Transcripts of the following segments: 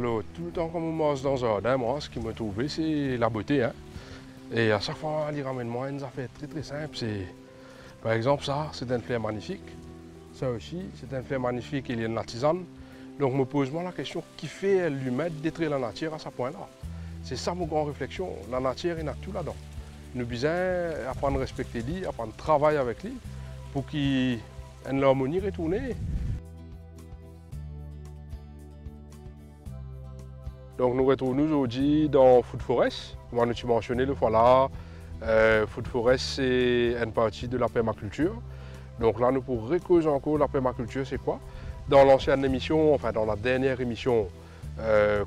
Tout le temps quand on marche dans un jardin, moi, ce qui m'a trouvé, c'est la beauté. Hein. Et à chaque fois, il ramène moi une affaire très simple. Par exemple, ça, c'est une fleur magnifique. Ça aussi, c'est une fleur magnifique, il y a une tisane. Donc, je me pose moi la question, qui fait l'humain détruire la nature à ce point-là? C'est ça mon grande réflexion. La nature, il y a tout là-dedans. Nous devons apprendre à respecter lui, apprendre à travailler avec lui pour qu'il y ait une harmonie retournée. Donc nous retrouvons aujourd'hui dans Food Forest. Comme on a mentionné le fois là, Food Forest c'est une partie de la permaculture. Donc là nous pourrons recauser encore la permaculture, c'est quoi? Dans l'ancienne émission, enfin dans la dernière émission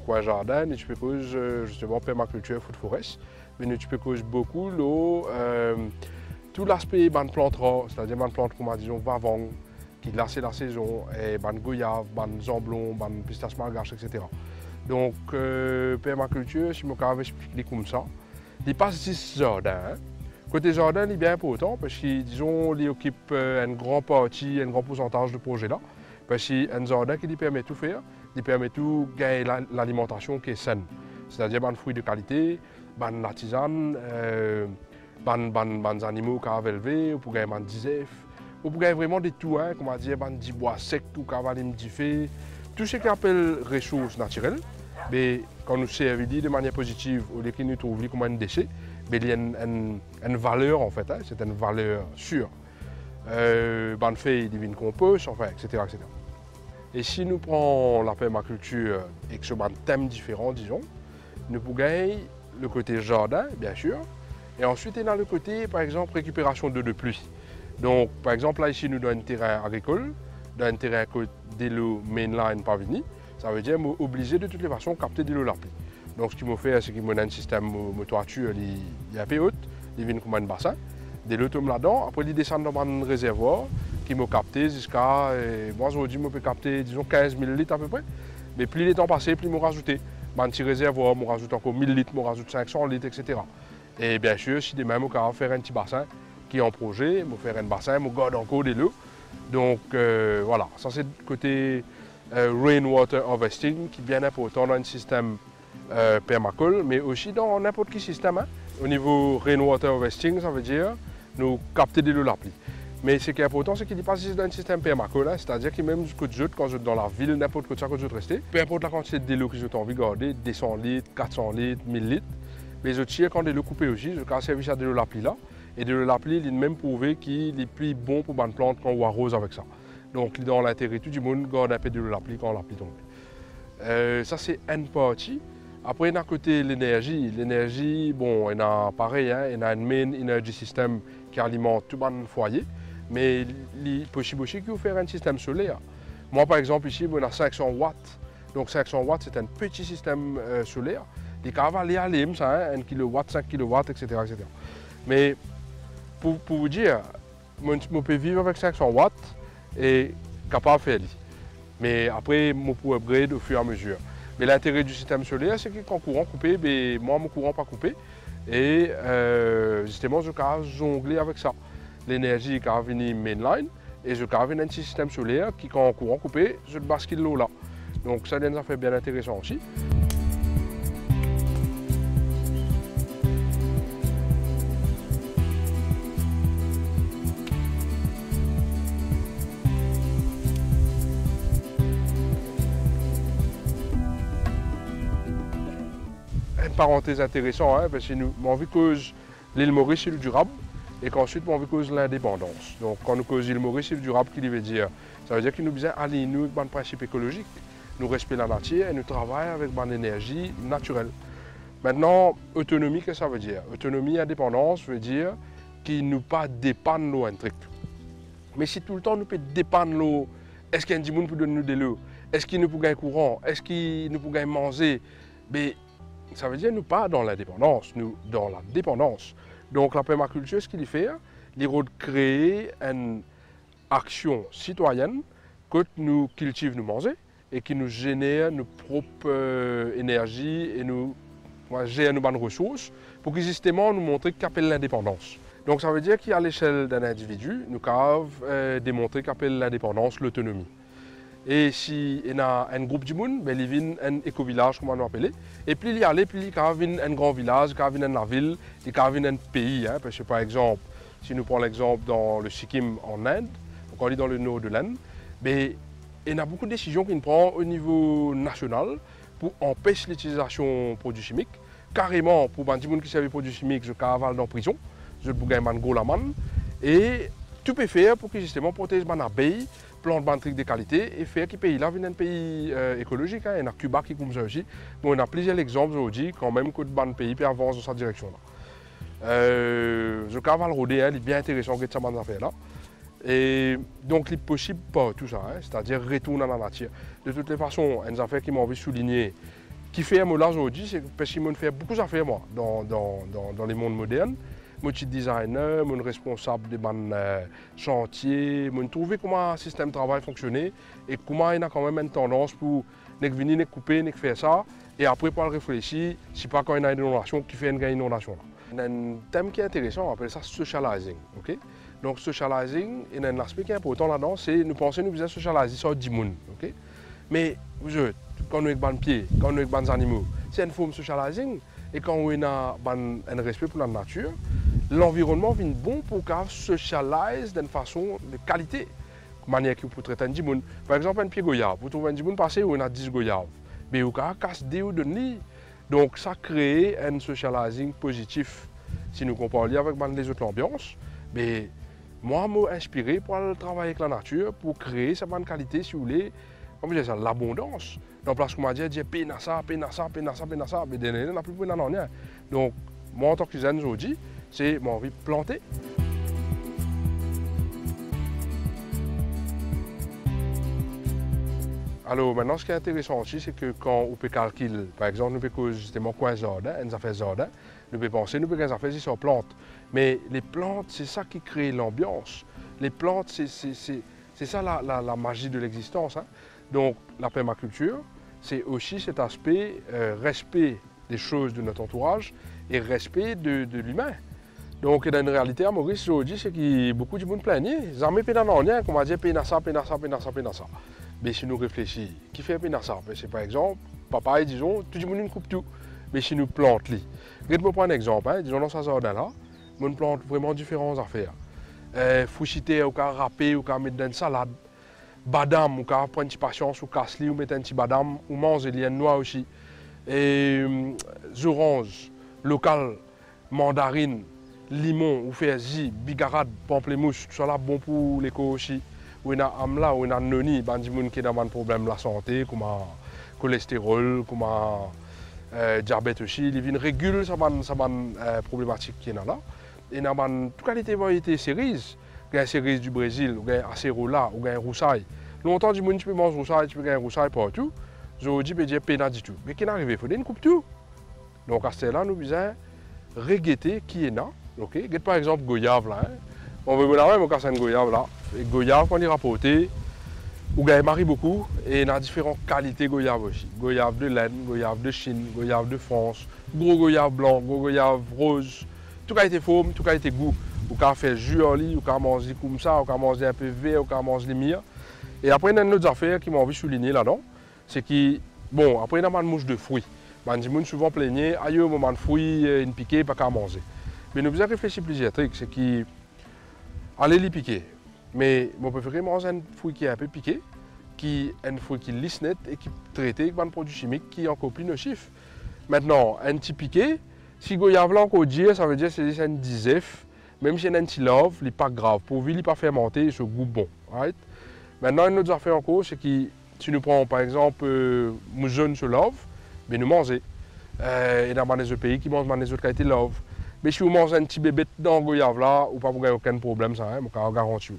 Coin Jardin, nous peux causer justement permaculture Food Forest. Mais nous peux causer beaucoup l'eau, tout l'aspect ban plante rares, c'est-à-dire ban plante comme disons vavang, qui glace la saison, et ban goyave, ban zamblon, ban pistache malgache, etc. Donc, permaculture, si je vais expliquer comme ça, il passe 10 jardins. Hein. Côté jardin, il est bien important parce qu'il occupe une grande partie, un grand pourcentage de projet là. Parce qu'un jardin qui lui permet de tout faire, il permet de gagner l'alimentation qui est saine. C'est-à-dire des fruits de qualité, des tisanes, des animaux qui ont élevé, ou pour gagner des œufs, ou pour gagner vraiment des tout, hein, comme on dit, des bois secs ou qui ont des tout ce qu'on appelle ressources naturelles, mais quand nous servons de manière positive, au lieu que nous trouvons comme un déchet, mais il y a une valeur en fait, hein, c'est une valeur sûre. Ban fait divine compost, enfin, etc., etc. Et si nous prenons la permaculture et que sur un thème différent, disons, nous pouvons gagner le côté jardin, bien sûr, et ensuite il y a le côté, par exemple, récupération d'eau de pluie. Donc, par exemple, là ici, nous avons un terrain agricole, dans un terrain de l'eau mainline pas venir, ça veut dire obligé de toutes les façons de capter de l'eau la pluie. Donc ce qu'il me fait, c'est qu'il me donne un système de toiture, il est un peu haute, il vient comme un bassin, de l'eau tombe là-dedans, après il descend dans un réservoir qui m'a capté jusqu'à, moi aujourd'hui je peux capter disons 15 000 litres à peu près, mais plus les temps passés, plus je rajouté. Un petit réservoir, je rajoute encore 1000 litres, je rajoute 500 litres, etc. Et bien sûr, si demain je vais faire un petit bassin qui est en projet, je vais faire un bassin, je garde encore de l'eau. Donc voilà, ça c'est le côté rainwater harvesting qui est bien important dans un système permacole, mais aussi dans n'importe quel système. Hein. Au niveau rainwater harvesting, ça veut dire nous capter de l'eau la pluie. Mais ce qui est important, c'est qu'il n'est pas dans un système permacole, hein, c'est-à-dire que même quand je suis dans la ville, n'importe quoi que je suis resté, peu importe la quantité de l'eau que j'ai envie de garder, 200 litres, 400 litres, 1000 litres, mais je tire quand de l'eau coupée aussi, je vais servir à de l'eau la pluie là. Et de l'eau la pluie, il est même prouvé qu'il est plus bon pour une plante quand on arrose avec ça. Donc, dans l'intérêt tout du monde, garde un peu de l'eau la pluie quand la pluie tombe. Ça, c'est une partie. Après, d'un côté, l'énergie. L'énergie, bon, il y a pareil, hein, il y a un main energy system qui alimente tout le foyer. Mais il est possible aussi qu'il faut faire un système solaire. Moi, par exemple, ici, on a 500 watts. Donc, 500 watts, c'est un petit système solaire. Il peut aller à l'IM, ça, hein, 1 kW, 5 kW, etc., etc. Mais pour vous dire, je peux vivre avec 500 watts et capable de faire. Mais après, je peux upgrade au fur et à mesure. Mais l'intérêt du système solaire, c'est que quand le courant coupé, ben, moi, mon courant pas coupé. Et justement, je peux jongler avec ça. L'énergie qui venir mainline et je peux venir un système solaire qui, quand le courant coupé, je bascule l'eau là. Donc ça, ça fait bien intéressant aussi. Une parenthèse intéressante, hein, parce que nous avons envie que l'île Maurice est durable et qu'ensuite nous avons envie cause l'indépendance. Donc quand nous causons l'île Maurice est durable, qu'est-ce qu'il veut dire? Ça veut dire que nous besoin aller nous avec un principe écologique. Nous respectons la nature et nous travaillons avec une énergie naturelle. Maintenant, autonomie, qu'est-ce que ça veut dire? Autonomie, indépendance veut dire qu'il ne pas dépendre de l'eau un truc. Mais si tout le temps nous peut dépendre de l'eau, est-ce qu'il y a un monde pour donner nous de l'eau? Est-ce qu'il nous peut gagner courant? Est-ce qu'il nous peut gagner manger? Mais ça veut dire nous pas dans l'indépendance, nous dans la dépendance. Donc la permaculture, ce qu'il fait, il est de créer une action citoyenne que nous cultivons, nous manger et qui nous génère nos propres énergies et nous gère nos bonnes ressources pour que justement nous montrer qu'appelle l'indépendance. Donc ça veut dire qu'à l'échelle d'un individu, nous pouvons démontrer qu'appelle l'indépendance, l'autonomie. Et si il y a un groupe du monde, ben, il vient un éco-village, comme on l'appelle. Et puis il y a un grand village, il y a une ville, il y a un pays. Hein, parce que par exemple, si nous prenons l'exemple dans le Sikkim en Inde, donc on est dans le nord de l'Inde, ben, il y a beaucoup de décisions qu'on prend au niveau national pour empêcher l'utilisation de produits chimiques. Carrément, pour les gens qui servent des produits chimiques, je cavale dans la prison, je peux gagner un gros laman. Et tout peut faire pour que justement protéger les abeilles, planter des trucs de qualité et faire que le pays là vienne un pays écologique. Hein. Il y a Cuba qui est comme ça aussi. Bon, on a plusieurs exemples aujourd'hui quand même que le pays peut avancer dans cette direction-là. Je cavale rodé, hein, il est bien intéressant que ça cette affaire-là. Et donc, il est possible pas tout ça, hein, c'est-à-dire retourner à la nature. De toutes les façons, une affaire qui m'a envie de souligner, qui fait un mot là aujourd'hui, c'est parce qu'il m'a fait beaucoup d'affaires moi, dans les mondes modernes. Moi, je suis designer, je suis responsable des chantiers, je trouve comment le système de travail fonctionnait et comment il y a quand même une tendance pour venir couper, faire ça. Et après, pour le réfléchir, c'est pas quand il y a une inondation qui fait une inondation. Il y a un thème qui est intéressant, on appelle ça socializing. Okay? Donc, socializing, il y a un aspect qui est important là-dedans, c'est nous penser nous faisons socialiser sur 10 personnes. Okay? Mais quand nous avons des pieds, quand nous avons des animaux, c'est une forme de socializing. Et quand on a un respect pour la nature, l'environnement vient bon pour qu'on socialise d'une façon de qualité. De manière que vous traiter un dimoun. Par exemple, un pied goyave. Vous trouvez un dimoun passé où on a 10 goyaves. Mais vous casse des ou de nid. Donc ça crée un socializing positif. Si nous comparons avec les autres ambiances, mais moi, je suis inspiré pour travailler avec la nature, pour créer cette bonne qualité, si vous voulez, l'abondance. Dans place qu'on m'a dit, péna ça, mais dernièrement, on n'a plus de rien. Donc, moi, en tant que jeune aujourd'hui, c'est mon envie de planter. Alors, maintenant, ce qui est intéressant aussi, c'est que quand on peut calculer, par exemple, nous pouvons justement quoi jardin, une affaire jardin, nous pouvons penser, nous pouvons faire sur plantes. Mais les plantes, c'est ça qui crée l'ambiance. Les plantes, c'est ça la magie de l'existence. Hein. Donc, la permaculture, c'est aussi cet aspect respect des choses de notre entourage et respect de l'humain. Donc, il y a une réalité à Maurice aujourd'hui, c'est que beaucoup de monde plaignent. Ils ont mis pénal en lien, comme on dit, pénal ça. Mais si nous réfléchissons, qui fait pénal ça? C'est par exemple, papa, disons, tout le monde coupe tout. Mais si nous plantons, je vais prendre un exemple, hein, disons dans ce jardin-là, on plante vraiment différentes affaires. Fouchiter, ou râper, ou mettre dans une salade. Badam, ou prendre une petite patience, ou casse-li, ou mettre un petit badam, ou manger les noix aussi. Et oranges, locales, mandarines, limon, ou faire zi, bigarade, pamplemousse, tout ça là bon pour l'éco aussi. Ou il y a amla, ou il y a noni, il y a des gens qui ont des problèmes de la santé, comme le cholestérol, comme le diabète aussi. Ils viennent réguler cette problématique qui est là. Et il y a toute qualité de variété cerises. Il y a une cerise du Brésil, il y a un acérola, il y a un roussaille. Longtemps, tu peux manger roussaille, tu peux gagner roussaille partout. Aujourd'hui, tu peux dire pénal du tout. Mais qui est arrivé, il faut une coupe tout. Donc à ce là nous devons regretter qui est là. Okay? Par exemple, goyave là. Hein? On veut la même casser une goyave là. Et goyave, quand on y rapporte, on marie beaucoup et il y a différentes qualités de goyave aussi. Goyave de laine, goyave de Chine, goyave de France, gros goyave blanc, gros goyave rose. Tout a été forme, tout a été goût. On peut faire jus en lit, on peut manger comme ça, on peut manger un peu vert, on peut manger les mire. Et après, il y a une autre affaire qui m'a envie de souligner là-dedans. C'est que, bon, après, il y a une mouche de fruits. Les gens souvent plaignent, aïe, au moment de fruits, une piquée, pas qu'à manger. Mais nous avons réfléchi plusieurs trucs. C'est que, allez les piquer. Mais mon préféré, manger un fruit qui est un peu piqué, qui est un fruit qui lisse net et qui est traité avec un produit chimique qui est encore plus nocif. Maintenant, un petit piqué, si goyave là encore dire, ça veut dire que c'est un disef. Même si il y a un petit love, il n'est pas grave. Pourvu il n'est pas fermenté, il se goûte bon. Right? Maintenant, une autre affaire encore, c'est que si nous prenons par exemple jeune sur love, mais nous mangeons. Il y a des pays qui mangent des autres qualités de love. Mais si vous mangez un petit bébé dans le goyave là, vous n'avez aucun problème, ça, hein, je garantis.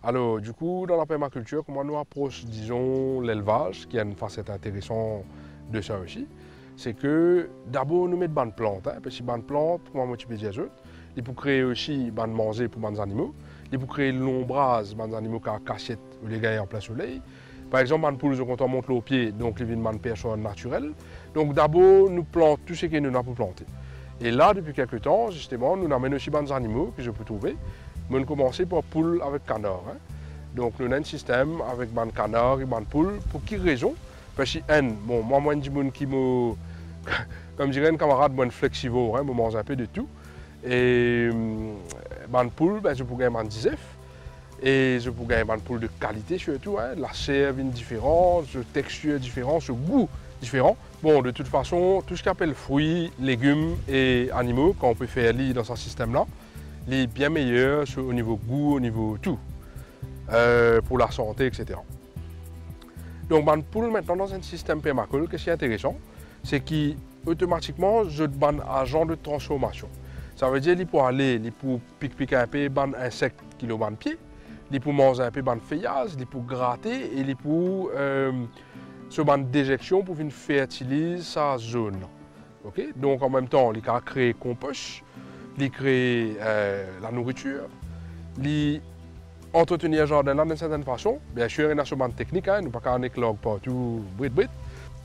Alors, du coup, dans la permaculture, comment nous approche, disons, l'élevage, qui est une facette intéressante de ça aussi, c'est que d'abord nous mettons des plantes. Hein, parce que les plantes, comment multiplier les autres, et pour créer aussi des manger pour les animaux, et pour créer l'ombrage des animaux qui ont cachette ou les gars en plein soleil. Par exemple, les poules, quand on monte au pied, donc les viennent de personnes naturelles. Donc d'abord, nous plantons tout ce que nous avons planté. Et là, depuis quelques temps, justement, nous amènons aussi des animaux que je peux trouver. Mais on commence par poule avec canard. Hein. Donc nous avons un système avec des canards et des poules. Pour quelle raison? Parce que bon, moi je dis qui me, comme dirait un camarade, moi flexivore, je mange un peu de tout. Et les poules, je peux gagner des œufs. Et je peux gagner des poules de qualité surtout, la chair est différente, la texture est différente, le goût différent. Bon, de toute façon, tout ce qu'on appelle fruits, légumes et animaux, quand on peut faire dans ce système-là, il est bien meilleur au niveau goût, au niveau tout, pour la santé, etc. Donc, les poules maintenant dans un système permaculture, ce qui est intéressant, c'est qu'automatiquement, je donne un agent de transformation. Ça veut dire qu'il peut aller, il peut piquer un peu des insectes qui ont des pieds, il peut manger un peu de feuillage, il peut gratter et il peut se faire une déjection pour fertiliser sa zone. Okay? Donc en même temps, il peut créer compost, il crée la nourriture, il entretenir le jardin d'une certaine façon. Bien sûr, il y a une technique, nous ne pouvons pas éclore partout, brit.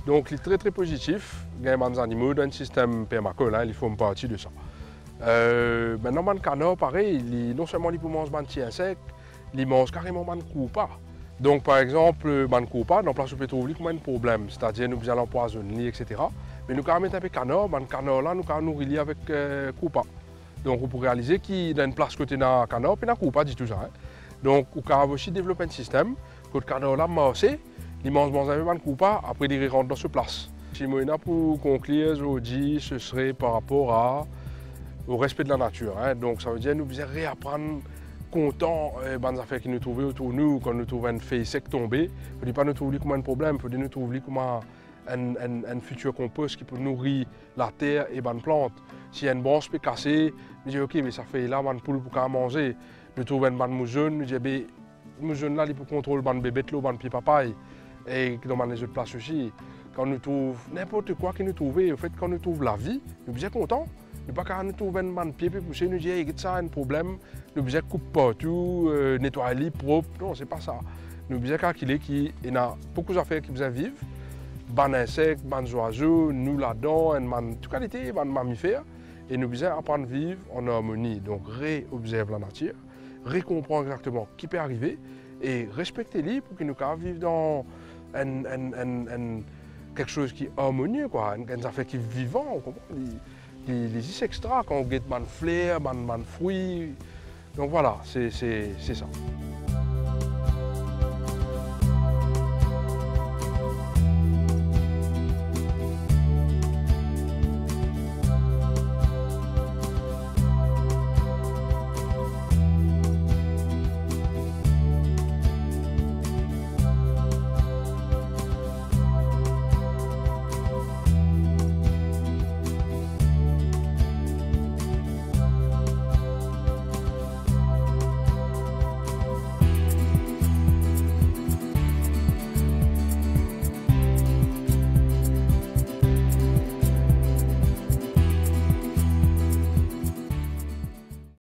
Donc il est très positif, il y a des animaux dans un système permaculture, il faut une partie de ça. Maintenant, les canards, pareil, non seulement ils peuvent manger des petits insectes, ils mangent carrément des coupas. Donc, par exemple, les coupas, dans la place où on peut trouver un problème, c'est-à-dire nous allons empoisonner, etc. Mais nous pouvons mettre un peu de canard, les canards là, nous pouvons nourrir avec coupas. Donc, on peut réaliser qu'il y a une place côté d'un canard, puis d'un coupa, dit tout ça. Donc, on peut aussi développer un système, que le canard là, marché, il mange un peu de coupa, après il rentre dans ce place. Si moi, pour conclure, je dis, ce serait par rapport au respect de la nature. Donc ça veut dire que nous devons réapprendre content les affaires qui nous trouvent autour de nous, quand nous trouvons une feuille sec tombée. Il ne faut pas nous trouver comme un problème, il faut nous trouver comme un futur compost qui peut nourrir la terre et les plantes. Si une branche peut casser, nous disons ok, mais ça fait là une poule pour manger. Nous trouvons une moussonne, nous disons les mousson là, il peut contrôler les bébés, les pieds papaye et dans les autres places aussi. Quand nous trouvons n'importe quoi qui nous trouve, en fait, quand nous trouvons la vie, nous sommes contents. Nous ne pouvons pas trouver un pied pour pousser, nous dire que ça a un problème, nous devons couper partout, nettoyer propre. Non, ce n'est pas ça. Nous devons calculer qu'il y a beaucoup d'affaires qui besoin vivre. Des insectes, des oiseaux, nous là-dedans, toute qualité, des mammifères. Et nous devons apprendre à vivre en harmonie. Donc, réobserver la nature, comprendre exactement ce qui peut arriver et respecter les pour que nous puissions vivre dans quelque chose qui est harmonieux, une affaire qui est vivant. Les insectes extra, quand on guette des fleurs, des fruits. Donc voilà, c'est ça.